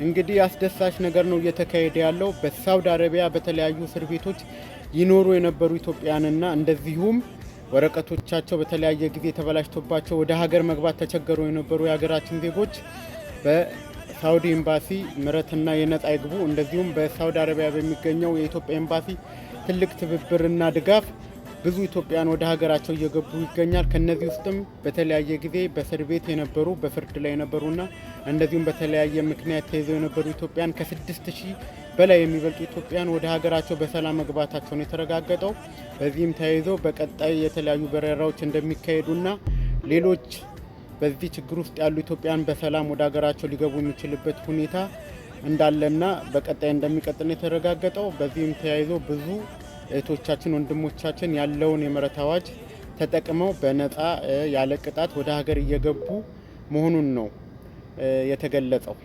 እንግዲህ አስደሳች ነገር ነው እየተካሄደ ያለው። በሳውዲ አረቢያ በተለያዩ እስር ቤቶች ይኖሩ የነበሩ ኢትዮጵያውያንና እንደዚሁም ወረቀቶቻቸው በተለያየ ጊዜ ተበላሽቶባቸው ወደ ሀገር መግባት ተቸገሩ የነበሩ የሀገራችን ዜጎች በሳውዲ ኤምባሲ ምሕረትና የነጻ ይግቡ እንደዚሁም በሳውዲ አረቢያ በሚገኘው የኢትዮጵያ ኤምባሲ ትልቅ ትብብርና ድጋፍ ብዙ ኢትዮጵያውያን ወደ ሀገራቸው እየገቡ ይገኛል። ከነዚህ ውስጥም በተለያየ ጊዜ በእስር ቤት የነበሩ በፍርድ ላይ የነበሩና እንደዚሁም በተለያየ ምክንያት ተይዘው የነበሩ ኢትዮጵያውያን ከ6000 በላይ የሚበልጡ ኢትዮጵያውያን ወደ ሀገራቸው በሰላም መግባታቸውን የተረጋገጠው። በዚህም ተያይዘው በቀጣይ የተለያዩ በረራዎች እንደሚካሄዱና ሌሎች በዚህ ችግር ውስጥ ያሉ ኢትዮጵያውያን በሰላም ወደ ሀገራቸው ሊገቡ የሚችልበት ሁኔታ እንዳለና በቀጣይ እንደሚቀጥል የተረጋገጠው። በዚህም ተያይዘው ብዙ እህቶቻችን ወንድሞቻችን ያለውን የምህረት አዋጅ ተጠቅመው በነጻ ያለ ቅጣት ወደ ሀገር እየገቡ መሆኑን ነው የተገለጸው።